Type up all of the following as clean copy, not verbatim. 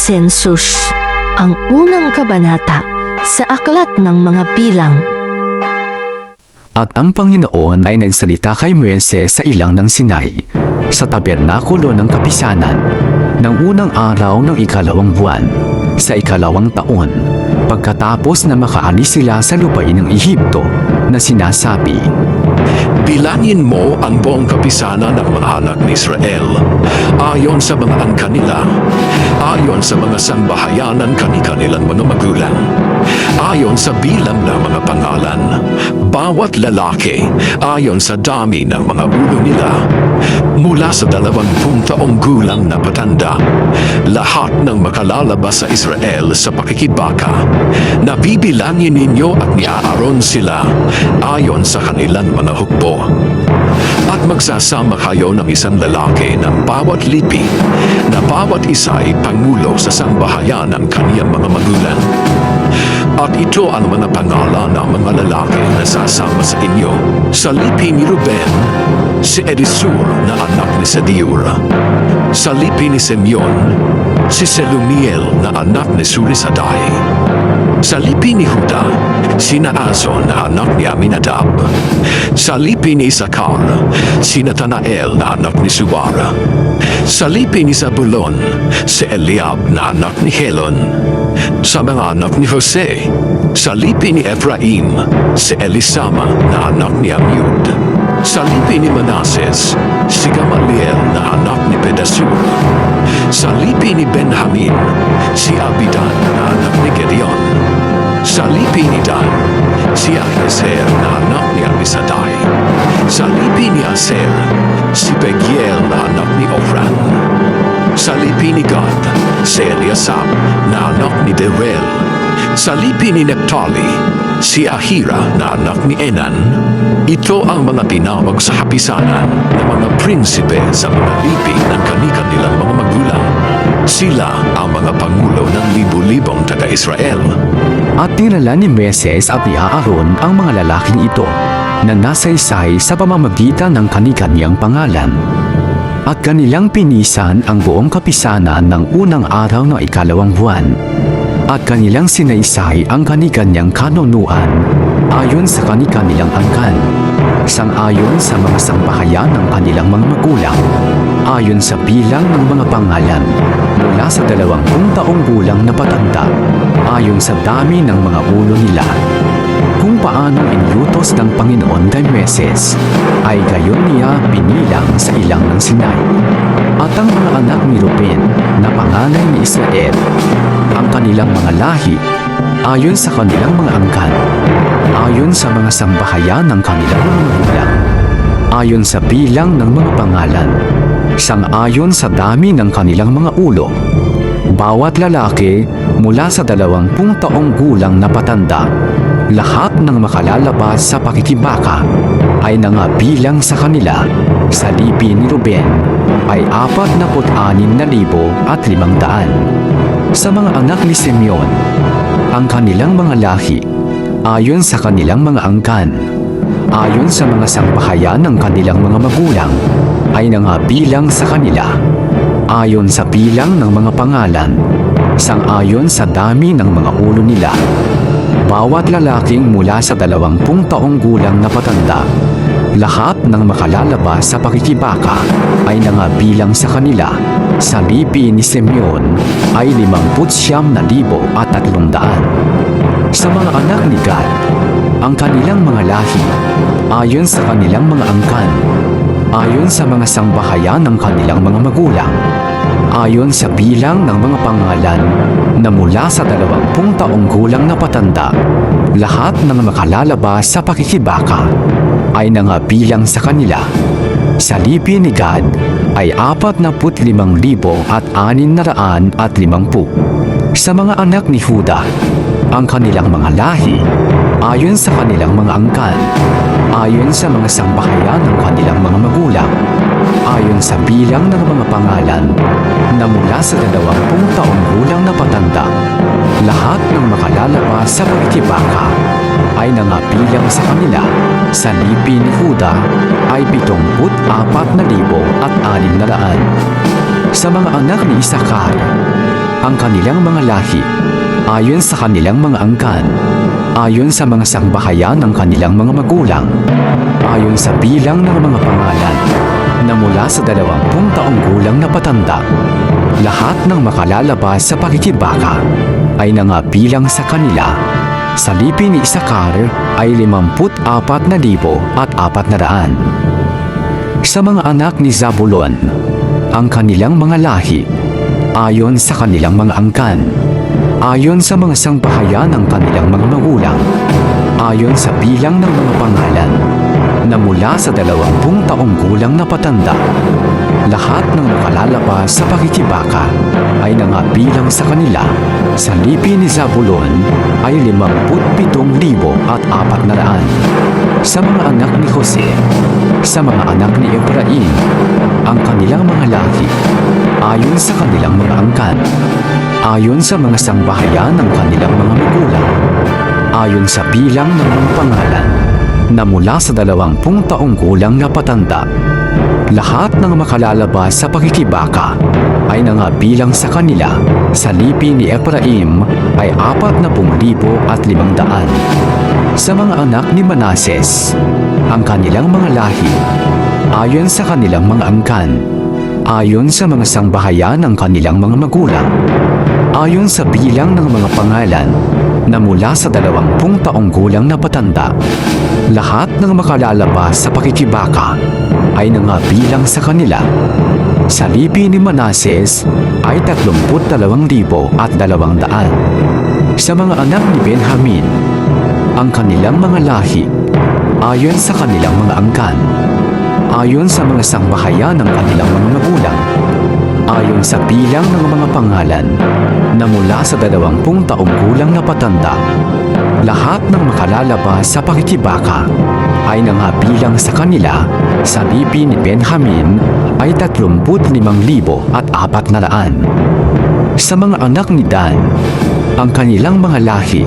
Census, ang unang kabanata sa Aklat ng Mga Bilang. At ang Panginoon ay nagsalita kay Moises sa ilang ng Sinai, sa tabernakulo ng kapisanan, ng unang araw ng ikalawang buwan, sa ikalawang taon, pagkatapos na makaalis sila sa lupain ng Ehipto, na sinasabi, Bilangin mo ang buong kapisanan ng mga anak ni Israel, ayon sa mga angka nila, ayon sa mga sambahayanan kanilang mga magulang, ayon sa bilang ng mga pangalan, bawat lalaki, ayon sa dami ng mga ulo nila, mula sa 20 taong gulang na patanda, lahat ng makalalabas sa Israel sa pakikibaka, nabibilangin ninyo at ni Aaron sila, ayon sa kanilang mga hukbo. At magsasama kayo ng isang lalaki ng bawat lipi, na bawat isa ay pangulo sa sambahayan ng kaniyang mga magulang. At ito ang mga pangalan ng mga lalaki na sasama sa inyo. Sa lipi ni Ruben, si Elisur na anak ni Sediur. Sa lipi ni Simeon, si Selumiel na anak ni Surisadai. Sa lipi ni Huda, si Naazon na anak ni Aminadab. Sa lipi ni Isakar, si Nathanael na anak ni Suara. Sa lipi ni Zabulon, si Eliab na anak ni Helon. Sa mga anak ni Jose, sa lipi ni Ephraim, si Elisama na anak ni Amiud. Sa lipi ni Manases, si Gamaliel na anak ni Pedasur. Sa lipi ni Benjamin, si Abidan na anak ni Gedeon. Sa lipi ni Dan, si Ahiezer na anak ni Amisadai. Sa lipi ni Aser, si Pegiel na anak ni Ofran. Sa lipi ni Gad, si Eliasab na anak ni Derel. Sa lipi ni Neptali, si Ahira na anak ni Enan. Ito ang mga tinawag sa hapisanan ng mga prinsipe sa mga lipi ng kanilang mga magulang. Sila ang mga pangulo ng libu-libong taga-Israel. at nilala ni Moises at ni Aaron ang mga lalaking ito, na nasaysay sa pamamagitan ng kani-kaniyang pangalan. At kanilang pinisan ang buong kapisanan ng unang araw ng ikalawang buwan. At kanilang sinaysay ang kani-kanyang kanunuan ayon sa kani-kanilang angkan, sang-ayon sa mga sambahayan ng kanilang mga magulang, ayon sa bilang ng mga pangalan, mula sa 20 taong gulang na patanda, ayon sa dami ng mga ulo nila. Kung paano inutos ng Panginoon kay Moises, ay gayon niya binilang sa ilang ng Sinai. At ang mga anak ni Ruben, na panganay ni Israel, ang kanilang mga lahi, ayon sa kanilang mga angkan, ayon sa mga sambahayan ng kanilang mga magulang, ayon sa bilang ng mga pangalan, sang-ayon sa dami ng kanilang mga ulo. Bawat lalaki mula sa 20 taong gulang na patanda, lahat ng makalalabas sa pakikibaka ay nangabilang sa kanila. Sa lipi ni Ruben ay 46,500. Sa mga anak ni Simeon, ang kanilang mga lahi, ayon sa kanilang mga angkan, ayon sa mga sambahayan ng kanilang mga magulang, ay nangabilang sa kanila, ayon sa bilang ng mga pangalan, sang-ayon sa dami ng mga ulo nila. Bawat lalaking mula sa 20 taong gulang na patanda, lahat ng makalalabas sa pakikibaka ay nangabilang sa kanila. Sa lipi ni Simeon ay 59,300. Sa mga anak ni Gad, ang kanilang mga lahi, ayon sa kanilang mga angkan, ayon sa mga sambahayan ng kanilang mga magulang, ayon sa bilang ng mga pangalan, na mula sa 20 taong gulang na patanda, lahat ng makalalabas sa pakikibaka ay nangabilang sa kanila. Sa lipi ni Gad ay 45,650. Sa mga anak ni Huda, ang kanilang mga lahi, ayon sa kanilang mga angkan, ayon sa mga sambahayan ng kanilang mga magulang, ayon sa bilang ng mga pangalan, na mula sa 20 taong gulang na patanda, lahat ng makalalabas sa pakikibaka ay nangabilang sa kanila. Sa lipi ni Huda ay 74,600. Sa mga anak ni Isakar, ang kanilang mga lahi, ayon sa kanilang mga angkan, ayon sa mga sangbahayan ng kanilang mga magulang, ayon sa bilang ng mga pangalan, na mula sa 20 taong gulang na patanda. Lahat ng makalalabas sa pakikibaka ay nangabilang sa kanila. Sa lipi ni Isakar ay 54,400. Sa mga anak ni Zabulon, ang kanilang mga lahi, ayon sa kanilang mga angkan, ayon sa mga sangbahayan ng kanilang mga magulang, ayon sa bilang ng mga pangalan, na mula sa 20 taong gulang na patanda. Lahat ng nakalalabas sa pakikibaka ay nangabilang sa kanila. Sa lipi ni Zabulon ay 57,400. Sa mga anak ni Jose, sa mga anak ni Efraim, ang kanilang mga lahi, ayon sa kanilang mga angkan, ayon sa mga sangbahayan ng kanilang mga magulang, ayon sa bilang ng mga pangalan, na mula sa 20 taong gulang na patanda. Lahat ng makalalabas sa pakikibaka ay nangabilang sa kanila. Sa lipi ni Efraim ay 40,500. Sa mga anak ni Manases, ang kanilang mga lahi, ayon sa kanilang mga angkan, ayon sa mga sangbahayan ng kanilang mga magulang, ayon sa bilang ng mga pangalan, na mula sa 20 taong gulang na patanda. Lahat ng makalalabas sa pakikibaka ay nangabilang sa kanila. Sa lipi ni Manases ay 32,200. Sa mga anak ni Benjamin, ang kanilang mga lahi, ayon sa kanilang mga angkan, ayon sa mga sangbahayan ng kanilang mga magulang, ayon sa bilang ng mga pangalan, na mula sa 20 taong gulang na patanda. Lahat ng makalalabas sa pakikibaka ay nangabilang sa kanila. Sa lipi ni Benjamin ay 35,400. Sa mga anak ni Dan, ang kanilang mga lahi,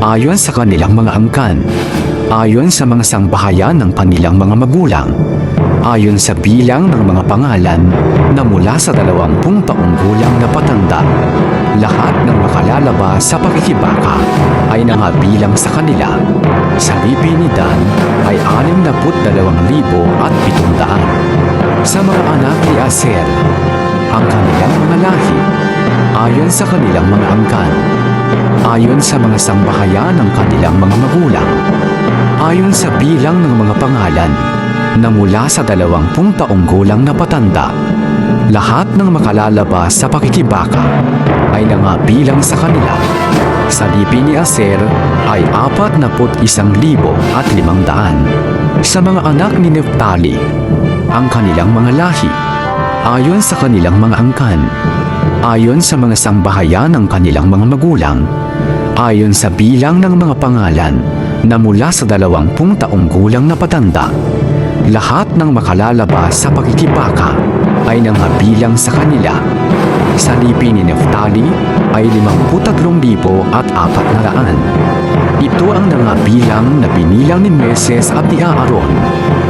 ayon sa kanilang mga angkan, ayon sa mga sangbahayan ng kanilang mga magulang, ayon sa bilang ng mga pangalan, na mula sa 20 taong gulang na patanda. Lahat ng makalalabas sa pakikibaka ay nangabilang sa kanila. Sa lipi ni Dan ay 62,700. Sa mga anak ni Aser, ang kanilang mga lahi, ayon sa kanilang mga angkan, ayon sa mga sangbahayan ng kanilang mga magulang, ayon sa bilang ng mga pangalan, na mula sa 20 taong gulang na patanda. Lahat ng makalalabas sa pakikibaka ay nangabilang sa kanila. Sa lipi ni Aser ay 41,500. Sa mga anak ni Neftali, ang kanilang mga lahi, ayon sa kanilang mga angkan, ayon sa mga sangbahayan ng kanilang mga magulang, ayon sa bilang ng mga pangalan, na mula sa 20 taong gulang na patanda. Lahat ng makalalabas sa pakikibaka ay nangabilang sa kanila. Sa lipi ni Neftali ay 53,400. Ito ang nangabilang na binilang ni Moses at ni Aaron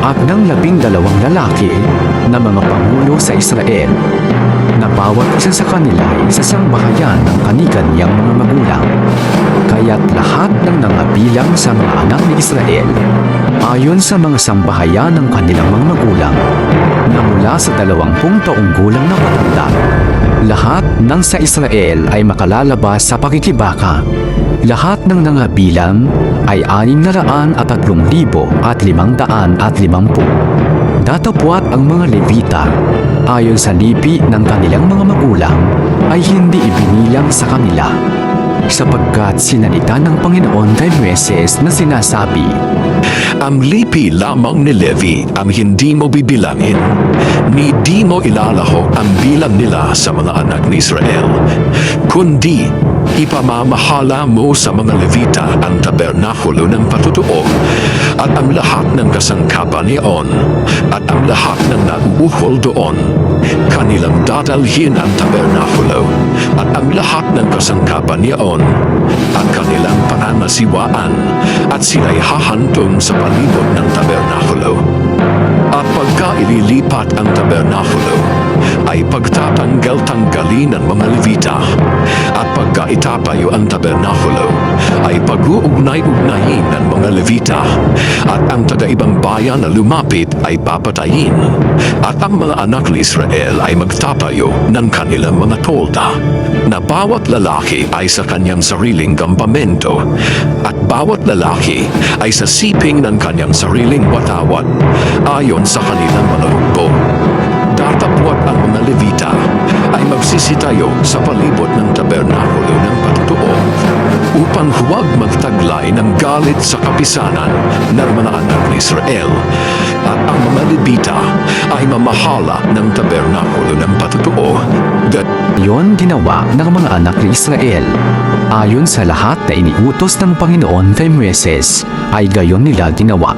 at ng 12 lalaki na mga pangulo sa Israel, na bawat isa sa kanila ay sa sangbahayan ng kani-kaniyang mga magulang. Kaya't lahat ng nangabilang sa mga anak ni Israel, ayon sa mga sangbahayan ng kanilang mga magulang, na mula sa 20 taong gulang na patanda. Lahat ng sa Israel ay makalalabas sa pakikibaka. Lahat ng nangabilang ay 603,550. Datapwat ang mga Levita, ayon sa lipi ng kanilang mga magulang, ay hindi ibinilang sa kanila, sapagkat sinalita ng Panginoon kay Moises na sinasabi, Ang lipi lamang ni Levi ang hindi mo bibilangin, ni di mo ilalahok ang bilang nila sa mga anak ni Israel, kundi ipamamahala mo sa mga Levita ang tabernakulo ng patutuo at ang lahat ng kasangkapan niyon at ang lahat ng nauuhol doon. Kanilang dadalhin ang tabernakulo at ang lahat ng kasangkapan niyon at kanilang pananasiwaan, at sila'y hahantong sa palibot ng tabernakulo. At pagka ililipat ang tabernakulo, ay pagtatanggal-tanggalin ng mga Levita. At pagka itatayo ang tabernakulo, ay pag-uugnay-ugnayin ng mga Levita. At ang taga-ibang bayan na lumapit ay papatayin. At ang mga anak ni Israel ay magtatayo ng kanilang mga tolda, na bawat lalaki ay sa kanyang sariling kampamento, at bawat lalaki ay sa siping ng kanyang sariling watawat, ayon sa kanilang mga hukbo. Datapwat ang mga Levita ay magsisitayo sa palibot ng tabernakulo ng patutuo upang huwag magtaglay ng galit sa kapisanan ng mga anak ni Israel. At ang mga Levita ay mamahala ng tabernakulo ng patutuo. Yon ginawa ng mga anak ni Israel. Ayon sa lahat na iniutos ng Panginoon kay Moises, ay gayon nila ginawa.